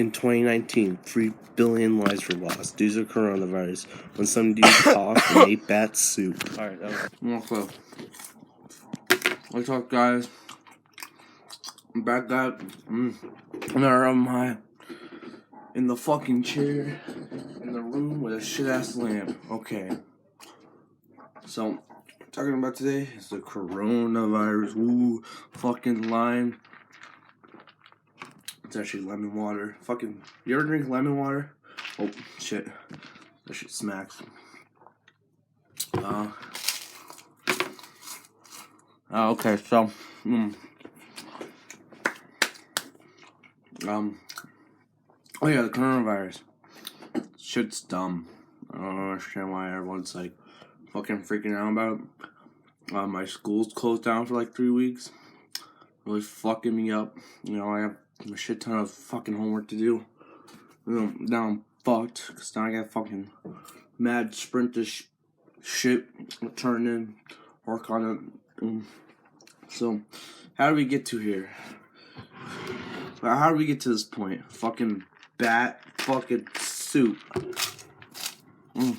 In 2019, 3 billion lives were lost due to coronavirus when some dude coughed and ate bat soup. Alright, that was... What's up, guys? I'm back up. In the fucking chair in the room with a shit-ass lamp. Okay. So, talking about today is the coronavirus. Ooh, fucking lime. It's actually lemon water. Fucking, you ever drink lemon water? Oh, shit. That shit smacks. Okay, so, oh yeah, the coronavirus. Shit's dumb. I don't understand why everyone's like fucking freaking out about it. My school's closed down for like 3 weeks. Really fucking me up. You know, I have a shit ton of fucking homework to do. You know, now I'm fucked because now I got fucking mad sprint this shit, turn in, work on it. So, how do we get to here? How do we get to this point? Fucking bat fucking soup. I'm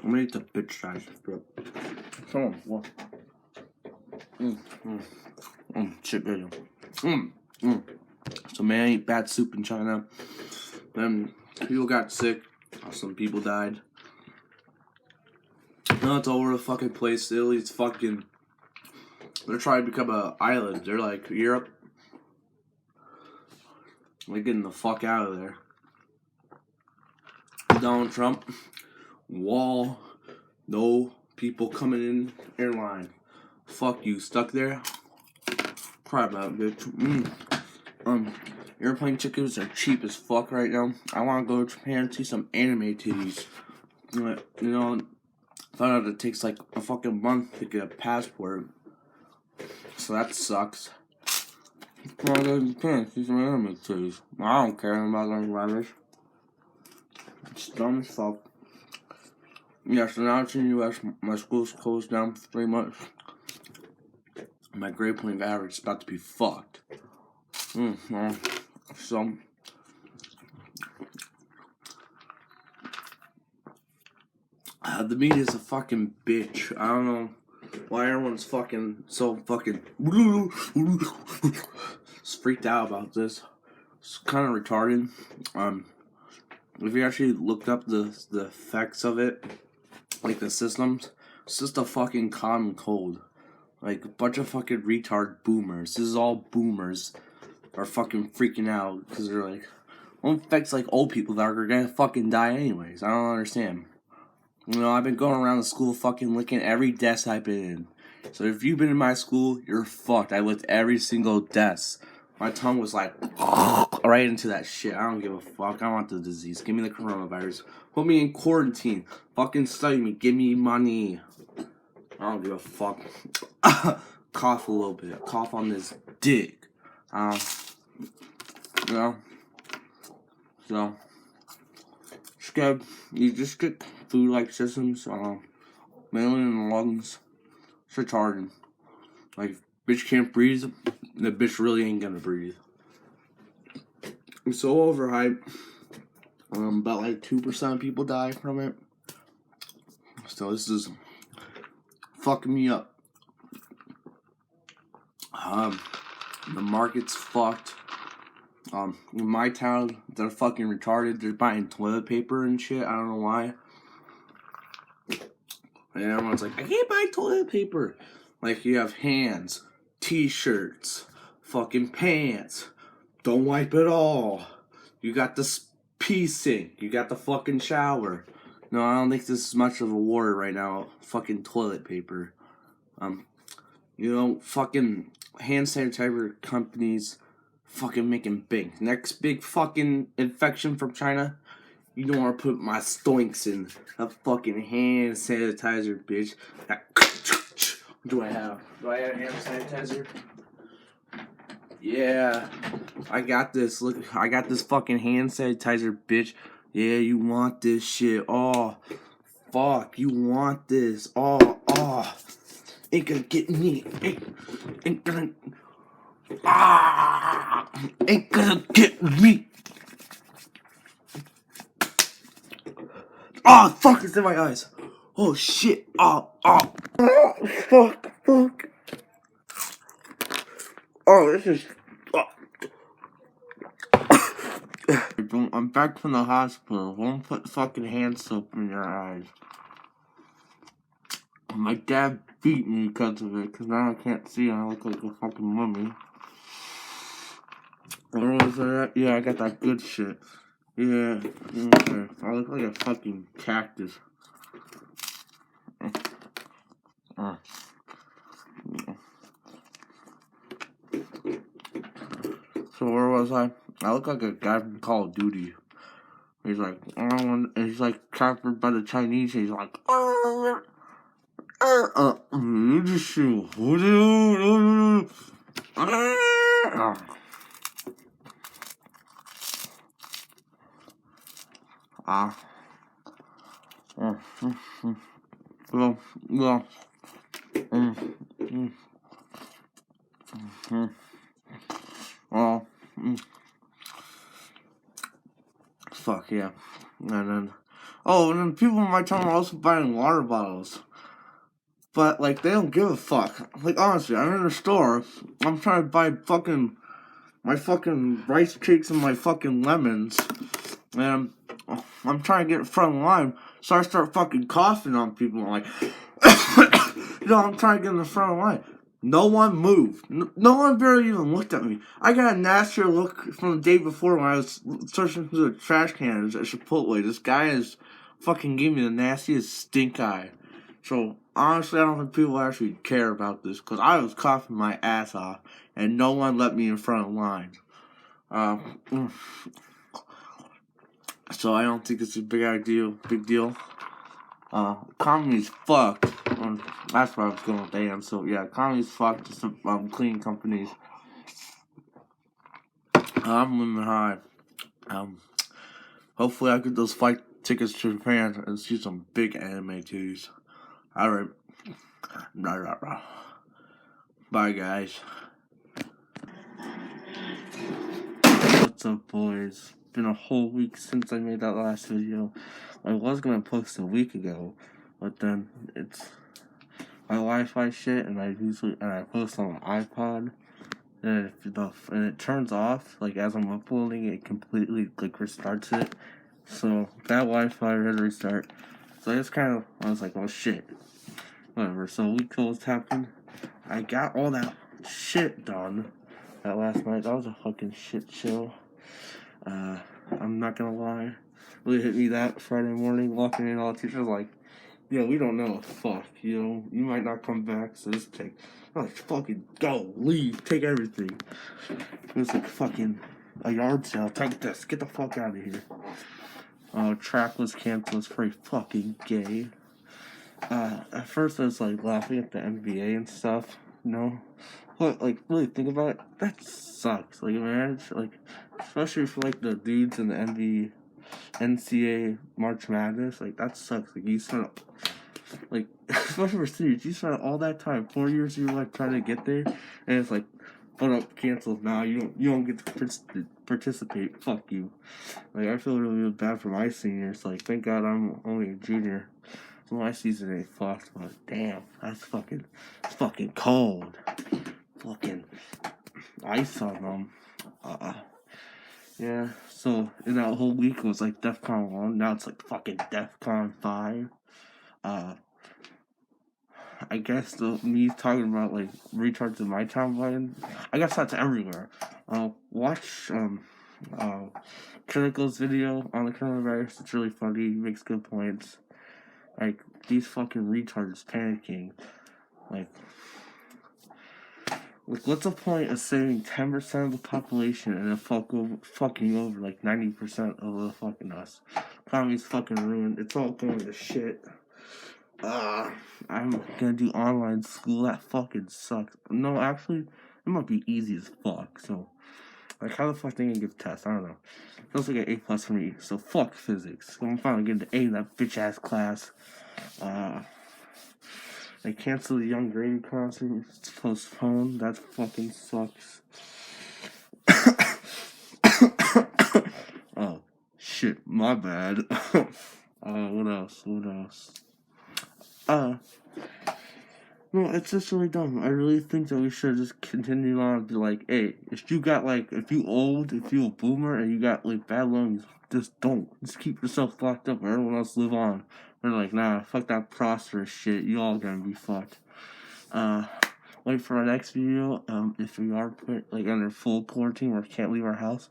gonna eat the bitch size, bro. Come on, what? Shit, video. So, man, ate bat soup in China. Then people got sick. Some people died. No, it's all over the fucking place. Italy's fucking. They're trying to become an island. They're like Europe. We're getting the fuck out of there. Donald Trump. Wall. No people coming in airline. Fuck you. Stuck there? Cry about it, bitch. Airplane tickets are cheap as fuck right now. I want to go to Japan and see some anime titties. You know, found out it takes like a fucking month to get a passport. So that sucks. I want to go to Japan and see some anime titties. I don't care about learning language. It's dumb as fuck. Yeah, so now it's in the US. My school's closed down for 3 months. My grade point average is about to be fucked. So, the media's a fucking bitch. I don't know why everyone's fucking so fucking freaked out about this. It's kind of retarded. If you actually looked up the effects of it, like the systems, it's just a fucking common cold. Like a bunch of fucking retard boomers. This is all boomers are fucking freaking out because they're like, well, it affects like old people that are gonna fucking die anyways. I don't understand. You know, I've been going around the school fucking licking every desk I've been in. So if you've been in my school, you're fucked. I licked every single desk. My tongue was like right into that shit. I don't give a fuck. I want the disease. Give me the coronavirus. Put me in quarantine. Fucking study me. Give me money. I don't give a fuck. Cough a little bit. Cough on this dick. You know? So, you just get food-like systems, mainly in the lungs. It's retarded. Like, bitch can't breathe, the bitch really ain't gonna breathe. It's so overhyped. About like 2% of people die from it. So this is fucking me up. The market's fucked. In my town, they're fucking retarded. They're buying toilet paper and shit. I don't know why. And everyone's like, I can't buy toilet paper. Like, you have hands, t-shirts, fucking pants. Don't wipe it all. You got the pee sink. You got the fucking shower. No, I don't think this is much of a war right now. Fucking toilet paper. You know, fucking hand sanitizer companies fucking making big. Next big fucking infection from China. You don't want to put my stoinks in a fucking hand sanitizer, bitch. Do I have hand sanitizer? Yeah. I got this. Look, I got this fucking hand sanitizer, bitch. Yeah, you want this shit. Oh, fuck. You want this. Oh. Ain't gonna get me. Ain't gonna. Ain't gonna get me. Oh, fuck, it's in my eyes. Oh, shit. Oh, fuck. Oh, this is... I'm back from the hospital. Don't put fucking hand soap in your eyes. My dad beat me because of it, because now I can't see and I look like a fucking mummy. What was that? Yeah, I got that good shit. Yeah, okay. I look like a fucking cactus. So where was I? I look like a guy from Call of Duty. He's like, and he's like captured by the Chinese. He's like, you just shoot. Fuck yeah. And then people in my town are also buying water bottles. But, like, they don't give a fuck. Like, honestly, I'm in the store. I'm trying to buy my fucking rice cakes and my fucking lemons. And I'm trying to get in front of the line. So I start fucking coughing on people. I'm like, I'm trying to get in the front of the line. No one moved. No one barely even looked at me. I got a nastier look from the day before when I was searching through the trash cans at Chipotle. This guy is fucking gave me the nastiest stink eye. So, honestly, I don't think people actually care about this, because I was coughing my ass off, and no one let me in front of lines. So I don't think it's a big deal. Economy's fucked. That's where I was going with AM. So yeah, economy's fucked. Some cleaning companies. I'm living high. Hopefully I get those flight tickets to Japan and see some big anime titties. Alright. Bye guys. What's up, boys? Been a whole week since I made that last video. I was gonna post a week ago, but then it's my Wi-Fi shit, and I post on my iPod, and it turns off like as I'm uploading. It completely like restarts it. So that Wi-Fi had to restart. So I was like, oh shit, whatever. So a week ago happened. I got all that shit done that last night. That was a fucking shit show. I'm not gonna lie. Really hit me that Friday morning, walking in, all the teachers like, yeah, we don't know. Fuck, you might not come back, so just take. I'm like, fucking go, leave, take everything. It was like fucking a yard sale. Take this, get the fuck out of here. Track was canceled. It's pretty fucking gay. At first I was like laughing at the NBA and stuff, but like really think about it, that sucks. Like man, like especially for like the dudes in the NCAA March Madness, like that sucks. Like you spent like especially for seniors, you spent all that time, 4 years of your life trying to get there, and it's like, hold up, canceled. Now you don't get to participate. Fuck you. Like I feel really bad for my seniors. Like thank God I'm only a junior. So my season ain't fucked, but damn, it's fucking cold. Fucking ice on them. Yeah, so in that whole week it was like DEFCON 1, now it's like fucking DEFCON 5. I guess me talking about like retards in my timeline, I guess that's everywhere. Watch Kiriko's video on the coronavirus. It's really funny, he makes good points. Like, these fucking retards panicking. Like, what's the point of saving 10% of the population and then fucking over like 90% of the fucking us? Economy's fucking ruined. It's all going to shit. I'm gonna do online school. That fucking sucks. No, actually, it might be easy as fuck. So, like, how the fuck they gonna give tests? I don't know. Feels like an A+ for me. So fuck physics. I'm finally getting the A in that bitch ass class. They canceled the Young Gravy concert. It's postponed. That fucking sucks. Oh, shit. My bad. What else? No, it's just really dumb. I really think that we should just continue on and be like, hey, if you old, if you a boomer and you got like bad lungs, just don't. Just keep yourself locked up and everyone else live on. We're like, nah, fuck that prosperous shit. You all gonna be fucked. Wait for our next video. If we are put like under full quarantine or can't leave our house,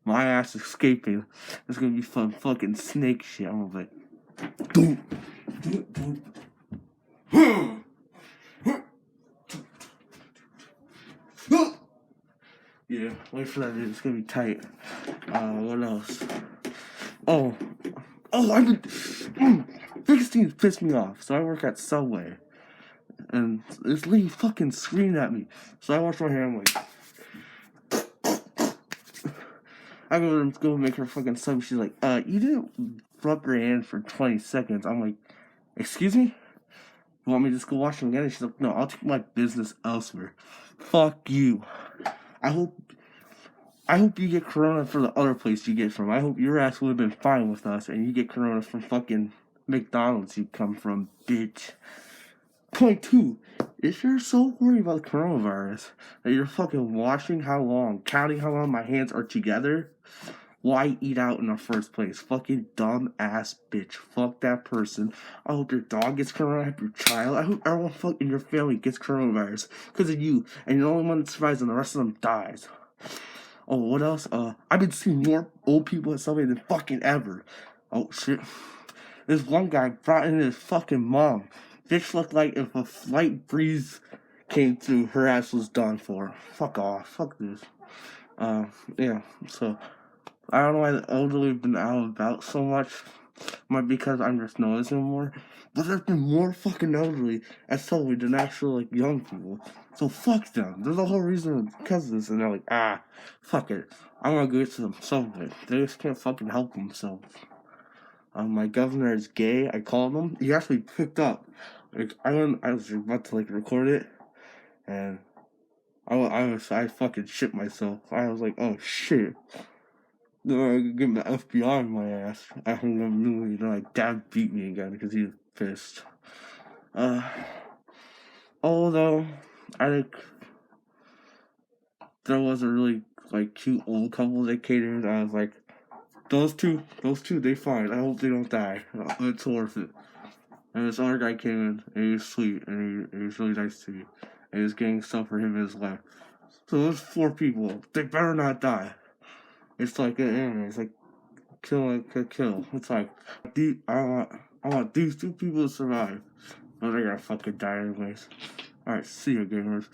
my ass escaping. It's gonna be fun fucking snake shit. I'm gonna be like, yeah, wait for that video. It's gonna be tight. What else? Oh, I've been. Biggest thing pissed me off. So I work at Subway, and this lady fucking screamed at me. So I wash my hair. I'm like, I go make her fucking sub. She's like, you didn't rub your hand for 20 seconds. I'm like, excuse me? You want me to just go wash them again? And she's like, no, I'll take my business elsewhere. Fuck you. I hope you get corona for the other place you get from. I hope your ass would have been fine with us and you get corona from fucking McDonald's you come from, bitch. Point 2. If you're so worried about the coronavirus that you're fucking counting how long my hands are together, why eat out in the first place? Fucking dumb ass bitch. Fuck that person. I hope your dog gets corona. I hope your child. I hope everyone in your family gets coronavirus because of you. And you're the only one that survives and the rest of them dies. Oh, what else? I've been seeing more old people at Subway than fucking ever. Oh, shit. This one guy brought in his fucking mom. Bitch looked like if a slight breeze came through, her ass was done for. Fuck off. Fuck this. Yeah, so I don't know why the elderly have been out and about so much. Might be because I'm just noticing more. But there's been more fucking elderly at Subway than actual like young people. So fuck them. There's a whole reason because of this, and they're like, fuck it. I'm gonna go to them Subway. They just can't fucking help themselves. My governor is gay. I called him. He actually picked up. Like, I was about to like record it, and I fucking shit myself. I was like, oh shit. No, I could get the FBI on my ass. I hung up immediately, like, Dad beat me again because he was pissed. Although, I think there was a really, like, cute old couple that catered. I was like, those two, they fine. I hope they don't die. It's worth it. And this other guy came in, and he was sweet, and he was really nice to me. And he was getting stuff for him and his wife. So those 4 people, they better not die. It's like an anime. It's like kill. It's like I want these 2 people to survive, but they're gonna fucking die anyways. Alright, see ya, gamers.